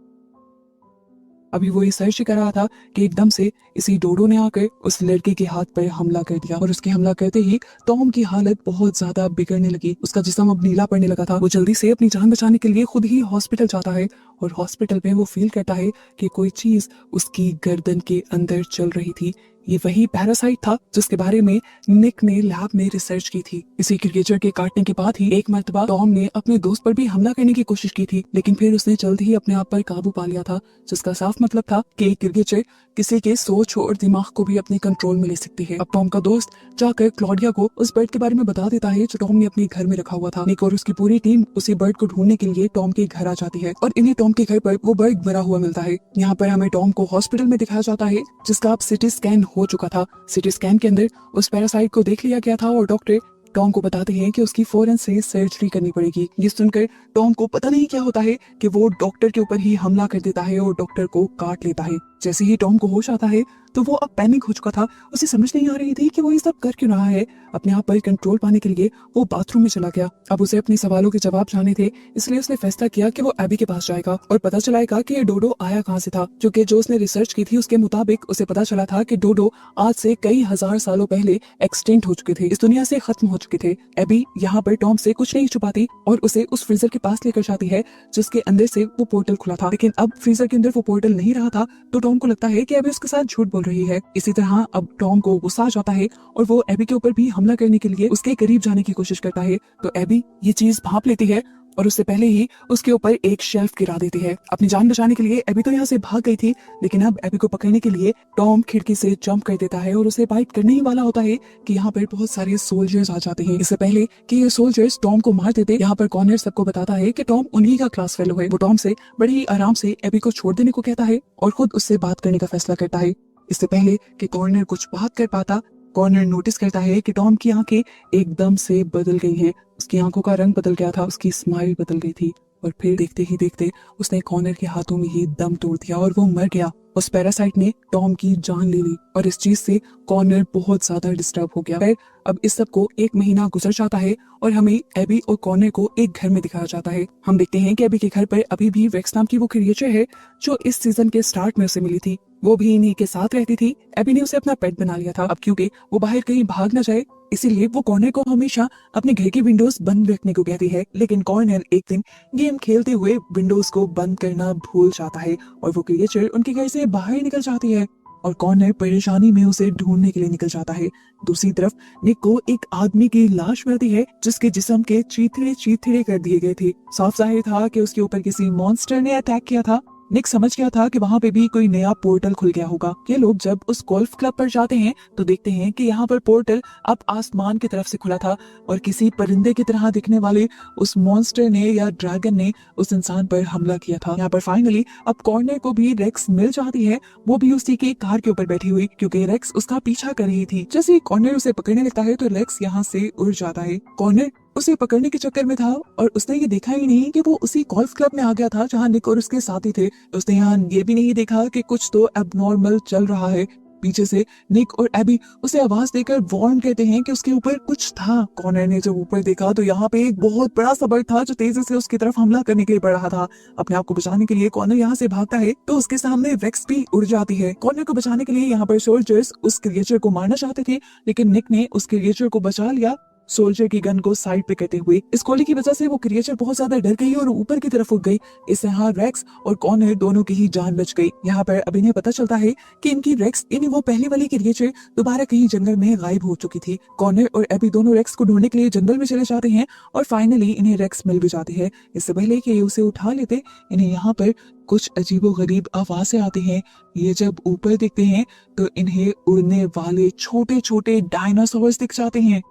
अभी वो ये सर्च कर रहा था कि एकदम से इसी डोडो ने आकर उस लड़के के हाथ पर हमला कर दिया और उसके हमला करते ही टॉम की हालत बहुत ज्यादा बिगड़ने लगी। उसका जिस्म अब नीला पड़ने लगा था। वो जल्दी से अपनी जान बचाने के लिए खुद ही हॉस्पिटल जाता है और हॉस्पिटल में वो फील करता है कि कोई चीज उसकी गर्दन के अंदर चल रही थी। ये वही पैरासाइट था जिसके बारे में निक ने लैब में रिसर्च की थी। इसी क्रिएचर के काटने के बाद ही एक मर्तबा टॉम ने अपने दोस्त पर भी हमला करने की कोशिश की थी, लेकिन फिर उसने जल्द ही अपने आप पर काबू पा लिया था, जिसका साफ मतलब था कि क्रिएचर किसी के सोच और दिमाग को भी अपने कंट्रोल में ले सकती है। अब टॉम का दोस्त जाकर क्लॉडिया को उस बर्ड के बारे में बता देता है जो टॉम ने अपने घर में रखा हुआ था। निक और उसकी पूरी टीम उसी बर्ड को ढूंढने के लिए टॉम के घर आ जाती है और इन्हें टॉम के घर पर वो बर्ड मरा हुआ मिलता है। यहाँ पर हमें टॉम को हॉस्पिटल में दिखाया जाता है जिसका अब सिटी स्कैन हो चुका था। सिटी स्कैन के अंदर उस पैरासाइट को देख लिया गया था और डॉक्टर टॉम को बताते हैं कि उसकी फौरन से सर्जरी करनी पड़ेगी। ये सुनकर टॉम को पता नहीं क्या होता है कि वो डॉक्टर के ऊपर ही हमला कर देता है और डॉक्टर को काट लेता है। जैसे ही टॉम को होश आता है तो वो अब पैनिक हो चुका था। उसे समझ नहीं आ रही थी कि वो ये सब कर क्यों रहा है। अपने आप पर कंट्रोल पाने के लिए वो बाथरूम में चला गया। अब उसे अपने सवालों के जवाब जानने थे, इसलिए उसने फैसला किया कि वो एबी के पास जाएगा और पता चलाएगा कि ये डोडो आया कहाँ से था, क्योंकि जो उसने रिसर्च की थी उसके मुताबिक उसे पता चला था कि डोडो आज से कई हजार सालों पहले एक्सटिंक्ट हो चुके थे, इस दुनिया से खत्म हो चुके थे। एबी यहाँ पर टॉम से कुछ नहीं छुपाती और उसे उस फ्रीजर के पास लेकर जाती है जिसके अंदर से वो पोर्टल खुला था, लेकिन अब फ्रीजर के अंदर वो पोर्टल नहीं रहा था तो टॉम को लगता है कि एबी उसके साथ झूठ बोल रही है। इसी तरह अब टॉम को गुस्सा आ जाता है और वो एबी के ऊपर भी हमला करने के लिए उसके करीब जाने की कोशिश करता है, तो एबी ये चीज भांप लेती है और उससे पहले ही उसके ऊपर एक शेल्फ गिरा देती है। अपनी जान बचाने के लिए एबी तो यहाँ से भाग गई थी, लेकिन अब एबी को पकड़ने के लिए टॉम खिड़की से जंप कर देता है और उसे बाइट करने ही वाला होता है कि यहाँ पर बहुत सारे सोल्जर्स आ जाते हैं। इससे पहले कि ये सोल्जर्स टॉम को मार देते, यहाँ पर कॉर्नर सबको बताता है कि टॉम उन्हीं का क्लास फेलो है। वो टॉम से बड़ी ही आराम से एबी को छोड़ देने को कहता है और खुद उससे बात करने का फैसला करता है। इससे पहले कि कॉर्नर कुछ बात कर पाता, कॉर्नर नोटिस करता है कि टॉम की आंखें एकदम से बदल गई हैं। उसकी आंखों का रंग बदल गया था, उसकी स्माइल बदल गई थी और फिर देखते ही देखते उसने कॉर्नर के हाथों में ही दम तोड़ दिया और वो मर गया। उस पैरासाइट ने टॉम की जान ले ली और इस चीज से कॉर्नर बहुत ज्यादा डिस्टर्ब हो गया। फिर अब इस सब को एक महीना गुजर जाता है और हमें एबी और कॉर्नर को एक घर में दिखाया जाता है। हम देखते हैं कि एबी के घर पर अभी भी वेक्स नाम की वो क्रिएचर है जो इस सीजन के स्टार्ट में उसे मिली थी। वो भी इन्हीं के साथ रहती थी। एबी ने उसे अपना पेट बना लिया था। अब क्योंकि वो बाहर कहीं भाग न जाए इसीलिए वो कॉर्नर को हमेशा अपने घर की विंडोज बंद रखने को कहती है, लेकिन कॉर्नर एक दिन गेम खेलते हुए विंडोज को बंद करना भूल जाता है और वो क्रिएचर उनके घर से बाहर निकल जाती है और कॉर्नर परेशानी में उसे ढूंढने के लिए निकल जाता है। दूसरी तरफ निक को एक आदमी की लाश मिलती है जिसके जिस्म के चीथड़े चीथड़े कर दिए गए थे। साफ जाहिर था कि उसके ऊपर किसी मॉन्स्टर ने अटैक किया था, निक समझ गया था कि वहाँ पे भी कोई नया पोर्टल खुल गया होगा। ये लोग जब उस गोल्फ क्लब पर जाते हैं तो देखते हैं कि यहाँ पर पोर्टल अब आसमान की तरफ से खुला था और किसी परिंदे की तरह दिखने वाले उस मॉन्स्टर ने या ड्रैगन ने उस इंसान पर हमला किया था। यहाँ पर फाइनली अब कॉर्नर को भी रेक्स मिल जाती है, वो भी उसी के कार के ऊपर बैठी हुई, क्योंकि रेक्स उसका पीछा कर रही थी। जैसे ही कॉर्नर उसे पकड़ने लगता है तो रेक्स यहाँ से उड़ जाता है। कॉर्नर उसे पकड़ने के चक्कर में था और उसने ये देखा ही नहीं कि वो उसी गोल्फ क्लब में आ गया था जहाँ निक और उसके साथी थे। उसने यहाँ ये भी नहीं देखा कि कुछ तो एबनॉर्मल चल रहा है। पीछे से निक और एबी उसे आवाज देकर वार्न कहते हैं कि उसके ऊपर कुछ था। कॉर्नर ने जब ऊपर देखा तो यहाँ पे एक बहुत बड़ा सा बर्ड था जो तेजी से उसकी तरफ हमला करने के लिए बढ़ रहा था। अपने आप को बचाने के लिए कॉर्नर यहाँ से भागता है तो उसके सामने रेक्स भी उड़ जाती है। कॉर्नर को बचाने के लिए यहाँ पर सोल्जर्स उस क्रिएचर को मारना चाहते थे, लेकिन निक ने उस क्रिएचर को बचा लिया सोल्जर की गन को साइड पे करते हुए। इस गोली की वजह से वो क्रिएचर बहुत ज्यादा डर गई और ऊपर की तरफ उड़ गई। इससे यहाँ रेक्स और कॉर्नर दोनों की ही जान बच गई। यहाँ पर अभी इन्हें पता चलता है कि इनकी रेक्स वो पहले वाली क्रिएचर दोबारा कहीं जंगल में गायब हो चुकी थी। कॉर्नर और अभी दोनों रेक्स को ढूंढने के लिए जंगल में चले जाते हैं और फाइनली इन्हें रेक्स मिल भी जाती है। इससे पहले कि ये उसे उठा लेते, इन्हें यहाँ पर कुछ अजीबोगरीब आवाजें आती हैं। ये जब ऊपर देखते हैं तो इन्हें उड़ने वाले छोटे छोटे डायनासोर्स दिख जाते हैं।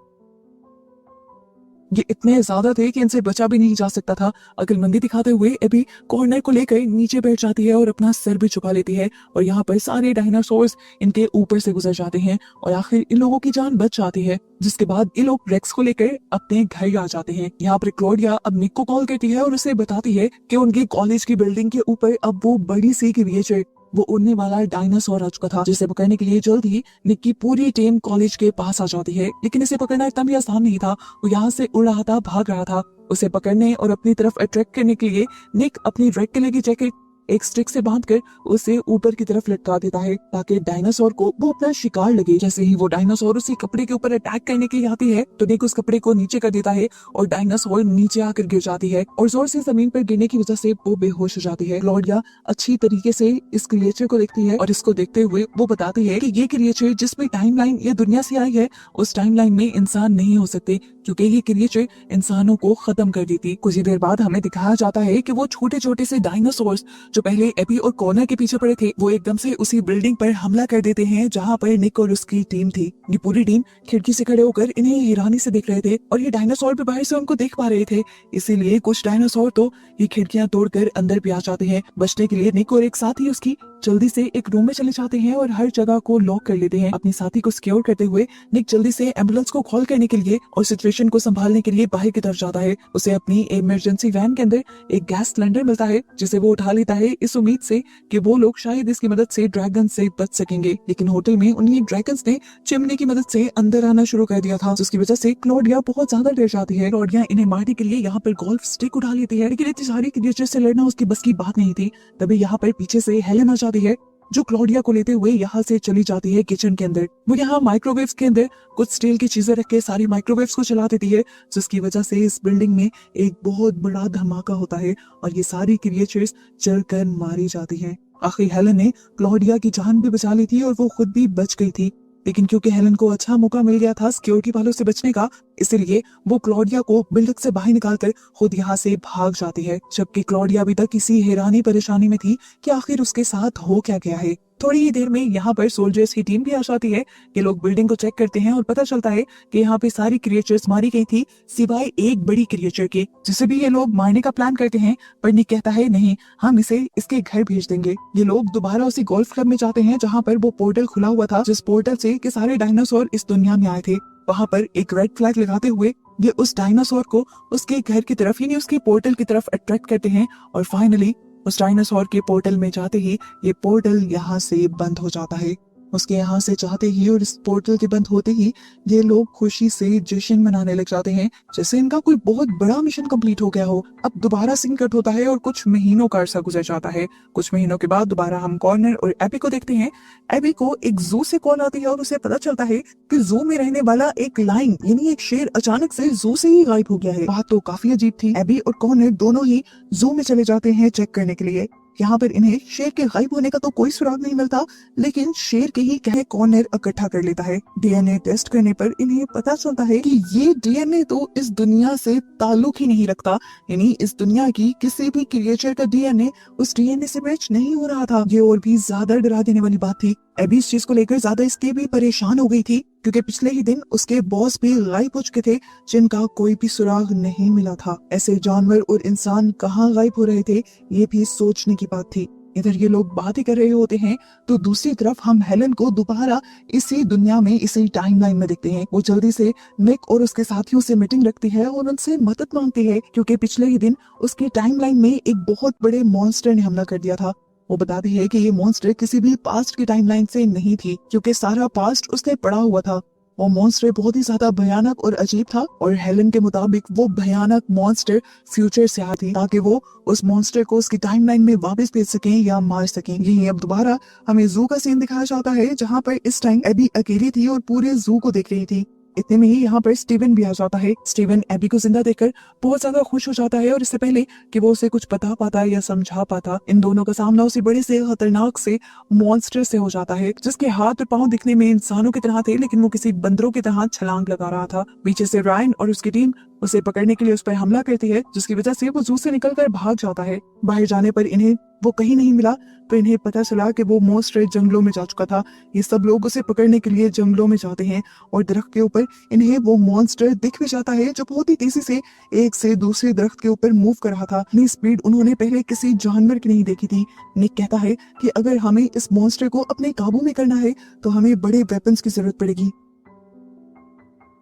ये इतने ज्यादा थे कि इनसे बचा भी नहीं जा सकता था। अक्लमंदी दिखाते हुए अभी कॉर्नर को लेकर नीचे बैठ जाती है और अपना सर भी झुका लेती है और यहाँ पर सारे डायनासोर्स इनके ऊपर से गुजर जाते हैं और आखिर इन लोगों की जान बच जाती है। जिसके बाद ये लोग रेक्स को लेकर अपने घर आ जाते हैं। यहाँ पर क्लोडिया अब निक को कॉल करती है और उसे बताती है कि उनके कॉलेज की बिल्डिंग के ऊपर अब वो बड़ी सी क्रिएचर, वो उड़ने वाला डायनासोर आ चुका था, जिसे पकड़ने के लिए जल्द ही निक की पूरी टीम कॉलेज के पास आ जाती है। लेकिन इसे पकड़ना इतना भी आसान नहीं था। वो यहाँ से उड़ रहा था, भाग रहा था। उसे पकड़ने और अपनी तरफ अट्रैक्ट करने के लिए निक अपनी रेड कलर की जैकेट एक स्टिक से बांधकर उसे ऊपर की तरफ लटका देता है ताकि डायनासोर को वो अपना शिकार लगे। जैसे ही वो डायनासोर उसी कपड़े के ऊपर अटैक करने के लिए आती है तो निक उस कपड़े को नीचे कर देता है और डायनासोर नीचे आकर गिर जाती है और जोर से जमीन पर गिरने की वजह से वो बेहोश हो जाती है। क्लॉडिया अच्छी तरीके से इस क्रिएचर को देखती है और इसको देखते हुए वो बताती है कि ये क्रिएचर जिसमें टाइमलाइन या दुनिया से आई है उस टाइमलाइन में इंसान नहीं हो सकते, क्योंकि ये क्रिएचर इंसानों को खत्म कर देती। कुछ ही देर बाद हमें दिखाया जाता है कि वो छोटे छोटे से डायनासोर्स जो पहले एबी और कॉर्नर के पीछे पड़े थे वो एकदम से उसी बिल्डिंग पर हमला कर देते हैं जहाँ पर निक और उसकी टीम थी। ये पूरी टीम खिड़की से खड़े होकर इन्हें हैरानी से देख रहे थे और ये डायनासोर भी बाहर से उनको देख पा रहे थे। इसीलिए कुछ डायनासोर तो ये खिड़कियां तोड़कर अंदर भी आ जाते हैं। बचने के लिए निक और एक साथी उसकी जल्दी से एक रूम में चले जाते हैं और हर जगह को लॉक कर लेते हैं। अपने साथी को सिक्योर करते हुए निक जल्दी से एम्बुलेंस को कॉल करने के लिए और सिचुएशन को संभालने के लिए बाहर की तरफ जाता है। उसे अपनी इमरजेंसी वैन के अंदर एक गैस सिलेंडर मिलता है जिसे वो उठा लेता है इस उम्मीद से कि वो लोग शायद इसकी मदद से ड्रैगन से बच सकेंगे। लेकिन होटल में उन्हीं ड्रैगन्स ने चिमनी की मदद से अंदर आना शुरू कर दिया था, जिसकी वजह से क्लॉडिया बहुत ज्यादा डर जाती है। क्लॉडिया इन्हें मारने के लिए यहाँ पर गोल्फ स्टिक उठा लेती है, लेकिन इतनी सारी क्रिएचर से लड़ना उसकी बस की बात नहीं थी। तभी यहाँ पर पीछे से हेलन आ जाती है जो क्लॉडिया को लेते हुए यहाँ से चली जाती है किचन के अंदर। वो यहाँ माइक्रोवेव्स के अंदर कुछ स्टील की चीजें रख के सारी माइक्रोवेव्स को चला देती है, जिसकी वजह से इस बिल्डिंग में एक बहुत बड़ा धमाका होता है और ये सारी क्रिएचर्स जलकर मारी जाती हैं। आखिर हेलन ने क्लॉडिया की जान भी बचा ली थी और वो खुद भी बच गई थी, लेकिन क्योंकि हेलन को अच्छा मौका मिल गया था सिक्योरिटी वालों से बचने का, इसलिए वो क्लॉडिया को बिल्डिंग से बाहर निकालकर खुद यहाँ से भाग जाती है। जबकि क्लॉडिया अभी तक किसी हैरानी परेशानी में थी कि आखिर उसके साथ हो क्या गया है। थोड़ी ही देर में यहाँ पर सोल्जर्स की टीम भी आ जाती है। ये लोग बिल्डिंग को चेक करते हैं और पता चलता है कि यहाँ पे सारी क्रिएचर्स मारी गई थी सिवाय एक बड़ी क्रिएचर के, जिसे भी ये लोग मारने का प्लान करते हैं। पर निक कहता है नहीं, हम इसे इसके घर भेज देंगे। ये लोग दोबारा उसी गोल्फ क्लब में जाते हैं जहाँ पर वो पोर्टल खुला हुआ था, जिस पोर्टल से के सारे डायनासोर इस दुनिया में आए थे। वहाँ पर एक रेड फ्लैग लगाते हुए ये उस डायनासोर को उसके घर की तरफ ही नहीं उसके पोर्टल की तरफ अट्रैक्ट करते हैं और फाइनली उस डायनासोर के पोर्टल में जाते ही ये पोर्टल यहाँ से बंद हो जाता है। उसके यहाँ से जाते ही और इस पोर्टल के बंद होते ही ये लोग खुशी से जश्न मनाने लग जाते हैं, जैसे इनका कोई बहुत बड़ा मिशन कंप्लीट हो गया हो। अब दोबारा सीन कट होता है और कुछ महीनों का अरसा गुजर जाता है। कुछ महीनों के बाद दोबारा हम कॉर्नर और एबी को देखते हैं। एबी को एक जू से कॉल आती है और उसे पता चलता है कि जू में रहने वाला एक लायन यानी एक शेर अचानक से जू से ही गायब हो गया है। बात तो काफी अजीब थी। एबी और कॉर्नर दोनों ही जू में चले जाते हैं चेक करने के लिए। यहाँ पर इन्हें शेर के गायब होने का तो कोई सुराग नहीं मिलता, लेकिन शेर के ही कहे कॉर्नर इकट्ठा कर लेता है। डीएनए टेस्ट करने पर इन्हें पता चलता है कि ये डीएनए तो इस दुनिया से ताल्लुक ही नहीं रखता, यानी इस दुनिया की किसी भी क्रिएचर का डीएनए उस डीएनए से मैच नहीं हो रहा था। ये और भी ज्यादा डरा देने वाली बात थी। एबी इस चीज को लेकर ज्यादा इसके भी परेशान हो गई थी, क्योंकि पिछले ही दिन उसके बॉस भी गायब हो चुके थे, जिनका कोई भी सुराग नहीं मिला था। ऐसे जानवर और इंसान कहाँ गायब हो रहे थे, ये भी सोचने की बात थी। इधर ये लोग बात ही कर रहे होते हैं तो दूसरी तरफ हम हेलन को दोबारा इसी दुनिया में इसी टाइमलाइन में देखते हैं। वो जल्दी से निक और उसके साथियों से मीटिंग रखती है और उनसे मदद मांगती है, क्योंकि पिछले ही दिन उसके टाइमलाइन में एक बहुत बड़े मॉन्स्टर ने हमला कर दिया था। वो बताती है कि ये मॉन्स्टर किसी भी पास्ट की टाइमलाइन से नहीं थी, क्योंकि सारा पास्ट उसने पढ़ा हुआ था। वो मॉन्स्टर बहुत ही ज्यादा भयानक और अजीब था, और हेलन के मुताबिक वो भयानक मॉन्स्टर फ्यूचर से आया थी, ताकि वो उस मॉन्स्टर को उसकी टाइमलाइन में वापस भेज सकें या मार सकें। यही अब दोबारा हमें जू का सीन दिखाया जाता है, जहाँ पर इस टाइम एबी अकेली थी और पूरे जू को देख रही थी। इतने में ही यहाँ पर स्टीवन भी आ जाता है। स्टीवन एबी को जिंदा देखकर बहुत ज्यादा खुश हो जाता है, और इससे पहले कि वो उसे कुछ बता पाता या समझा पाता, इन दोनों का सामना उसी बड़े से खतरनाक से मॉन्स्टर से हो जाता है, जिसके हाथ और पांव दिखने में इंसानों की तरह थे, लेकिन वो किसी बंदरों की तरह छलांग लगा रहा था। पीछे से रायन और उसकी टीम उसे पकड़ने के लिए उस पर हमला करती है, जिसकी वजह से वो जू से निकलकर भाग जाता है। बाहर जाने पर इन्हें वो कहीं नहीं मिला, तो इन्हें पता चला कि वो मॉन्स्टर जंगलों में जा चुका था। ये सब लोग उसे पकड़ने के लिए जंगलों में जाते हैं, और दरख्त के ऊपर इन्हें वो मॉन्स्टर दिख भी जाता है, जो बहुत ही तेजी से एक से दूसरे दरख्त के ऊपर मूव कर रहा था। इतनी स्पीड उन्होंने पहले किसी जानवर की नहीं देखी थी। निक कहता है कि अगर हमें इस मॉन्स्टर को अपने काबू में करना है तो हमें बड़े वेपन्स की जरूरत पड़ेगी।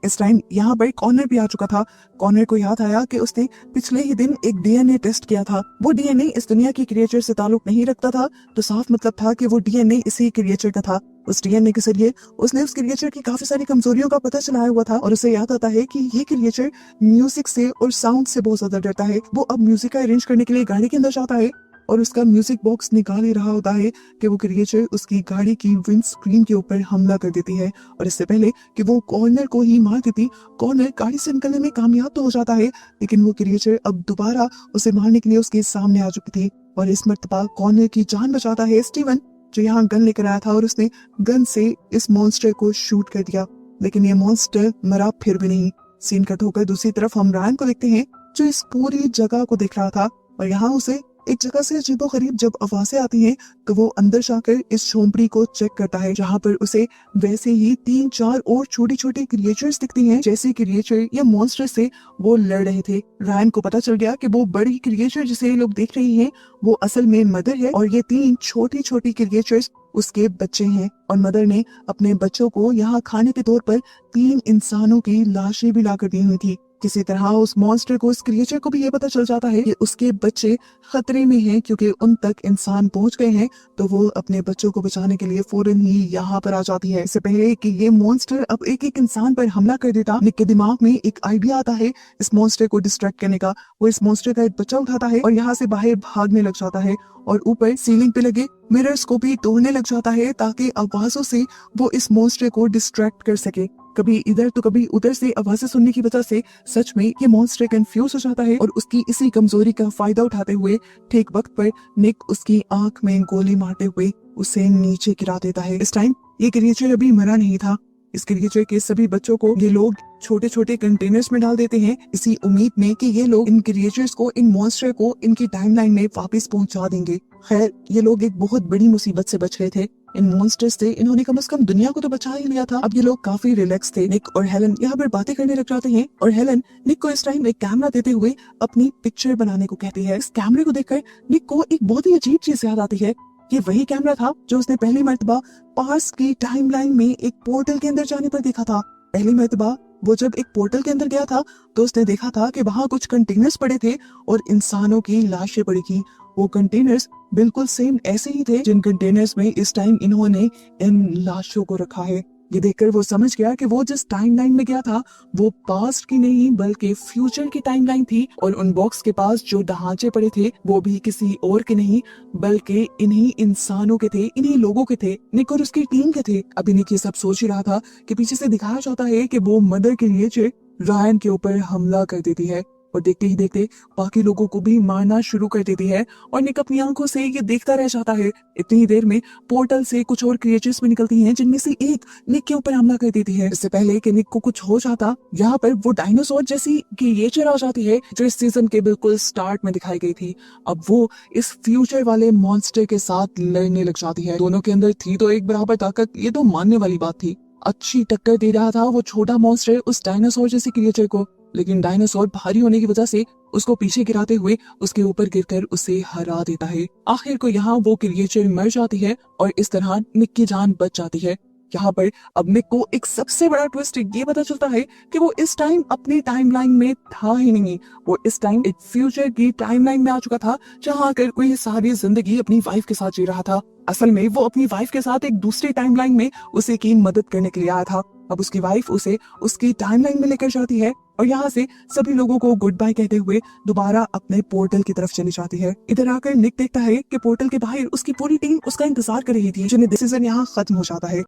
इस टाइम यहाँ पर कॉर्नर भी आ चुका था। कॉर्नर को याद आया कि उसने पिछले ही दिन एक डीएनए टेस्ट किया था। वो डीएनए इस दुनिया की क्रिएचर से ताल्लुक नहीं रखता था, तो साफ मतलब था कि वो डीएनए इसी क्रिएचर का था। उस डीएनए के जरिए उसने उस क्रिएचर की काफी सारी कमजोरियों का पता चलाया हुआ था, और उसे याद आता है कि ये क्रिएचर म्यूजिक से और साउंड से बहुत ज्यादा डरता है। वो अब म्यूजिक का अरेंज करने के लिए गाड़ी के अंदर जाता है, और उसका म्यूजिक बॉक्स निकाल ही रहा होता है कि वो क्रिएचर उसकी गाड़ी की विंड स्क्रीन के ऊपर हमला कर देती है। और इससे पहले कि वो कॉर्नर को ही मार देती, कॉर्नर गाड़ी से निकलने में कामयाब तो हो जाता है, लेकिन वो क्रिएचर अब दोबारा उसे मारने के लिए उसके सामने आ चुकी थी। और इस मर्तबा कॉर्नर की जान बचाता है स्टीवन, जो यहाँ गन लेकर आया था, और उसने गन से इस मॉन्स्टर को शूट कर दिया, लेकिन ये मॉन्स्टर मरा फिर भी नहीं। सीन कट होकर दूसरी तरफ हम रायन को देखते हैं, जो इस पूरी जगह को देख रहा था, और यहाँ उसे एक जगह से अजीबोगरीब जब आवाजें आती हैं तो वो अंदर जाकर इस झोंपड़ी को चेक करता है, जहाँ पर उसे वैसे ही 3-4 और छोटी छोटी क्रिएचर्स दिखती हैं, जैसे क्रिएचर या मॉन्स्टर से वो लड़ रहे थे। रायन को पता चल गया कि वो बड़ी क्रिएचर जिसे ये लोग देख रही हैं वो असल में मदर है, और ये 3 छोटी छोटी क्रिएचर्स उसके बच्चे हैं। और मदर ने अपने बच्चों को यहाँ खाने के तौर पर 3 इंसानों की लाशें भी लाकर दी हुई थी। किसी तरह उस मॉन्स्टर को, उस क्रिएचर को भी ये पता चल जाता है कि उसके बच्चे खतरे में हैं, क्योंकि उन तक इंसान पहुंच गए हैं, तो वो अपने बच्चों को बचाने के लिए फौरन ही यहाँ पर आ जाती है। इससे पहले कि ये मॉन्स्टर अब एक एक इंसान पर हमला कर देता, निक के दिमाग में एक आइडिया आता है इस मॉन्स्टर को डिस्ट्रैक्ट करने का। वो इस मॉन्स्टर का एक बच्चा उठाता है और यहाँ से बाहर भागने लग जाता है, और ऊपर सीलिंग पे लगे मिरर्स को भी तोड़ने लग जाता है, ताकि आवाजों से वो इस मॉन्स्टर को डिस्ट्रैक्ट कर सके। कभी इधर तो कभी उधर से आवाजें सुनने की वजह से सच में ये मॉन्स्टर कंफ्यूज हो जाता है, और उसकी इसी कमजोरी का फायदा उठाते हुए ठीक वक्त पर निक उसकी आंख में गोली मारते हुए उसे नीचे गिरा देता है। इस टाइम ये क्रिएचर अभी मरा नहीं था। इस क्रिएचर के सभी बच्चों को ये लोग छोटे छोटे कंटेनर्स में डाल देते हैं, इसी उम्मीद में कि ये लोग इन क्रिएचर्स को, इन मॉन्स्टर को इनकी टाइमलाइन में वापस पहुंचा देंगे। खैर, ये लोग एक बहुत बड़ी मुसीबत से बच गए थे। इन मॉन्स्टर्स से इन्होंने कम से कम दुनिया को तो बचा ही लिया था। अब ये लोग काफी रिलैक्स थे। निक और हेलन यहाँ पर बातें करने लग जाते हैं, और हेलन निक को इस टाइम एक कैमरा देते हुए अपनी पिक्चर बनाने को कहती है। इस कैमरे को देखकर निक को एक बहुत ही अजीब चीज याद आती है। ये वही कैमरा था जो उसने पहली मर्तबा पास्ट की टाइमलाइन में एक पोर्टल के अंदर जाने पर देखा था। पहली मर्तबा वो जब एक पोर्टल के अंदर गया था तो उसने देखा था कि वहां कुछ कंटेनर्स पड़े थे और इंसानों की लाशें पड़ी थी। वो कंटेनर्स बिल्कुल सेम ऐसे ही थे जिन कंटेनर्स में इस टाइम इन्होंने इन लाशों को रखा है। ये देखकर वो समझ गया कि वो जिस टाइमलाइन में गया था वो पास्ट की नहीं बल्कि फ्यूचर की टाइमलाइन थी, और उन बॉक्स के पास जो ढांचे पड़े थे वो भी किसी और के नहीं बल्कि इन्हीं इंसानों के थे, इन्हीं लोगों के थे, निक और उसकी टीम के थे। अभी निक ये सब सोच ही रहा था कि पीछे से दिखाया जाता है कि वो मदर के लिए रायन के ऊपर हमला कर देती है। और देखते ही देखते बाकी लोगों को भी मारना शुरू कर देती है और निक अपनी आंखों से ये देखता रह जाता है। इतनी ही देर में पोर्टल से कुछ और क्रिएचर्स भी निकलती हैं, जिनमें से एक निक के ऊपर हमला कर देती है। इससे पहले कि निक को कुछ हो जाता, यहाँ पर वो डायनासोर जैसी क्रिएचर आ जाती है जो इस सीजन के बिल्कुल स्टार्ट में दिखाई गई थी। अब वो इस फ्यूचर वाले मॉन्स्टर के साथ लड़ने लग जाती है। दोनों के अंदर थी तो एक बराबर ताकत, ये तो मानने वाली बात थी। अच्छी टक्कर दे रहा था वो छोटा मॉन्स्टर उस डायनासोर जैसे क्रिएचर को, लेकिन डायनासोर भारी होने की वजह से उसको पीछे गिराते हुए उसके ऊपर गिरकर उसे हरा देता है। आखिर को यहाँ वो क्रिएचर मर जाती है और इस तरह निक की जान बच जाती है। यहाँ पर अब निक को एक सबसे बड़ा ट्विस्ट ये पता चलता है कि वो इस टाइम अपनी टाइमलाइन में था ही नहीं। वो इस टाइम एक फ्यूचर की टाइमलाइन में आ चुका था, जहाँ आकर कोई सारी जिंदगी अपनी वाइफ के साथ जी रहा था। असल में वो अपनी वाइफ के साथ एक दूसरी टाइमलाइन में उसे की मदद करने के लिए आया था। अब उसकी वाइफ उसे उसकी टाइमलाइन में लेकर जाती है और यहाँ से सभी लोगों को गुड बाय कहते हुए दोबारा अपने पोर्टल की तरफ चली जाती है। इधर आकर निक देखता है कि पोर्टल के बाहर उसकी पूरी टीम उसका इंतजार कर रही थी, जिन्हें डिसीजन यहाँ खत्म हो जाता है।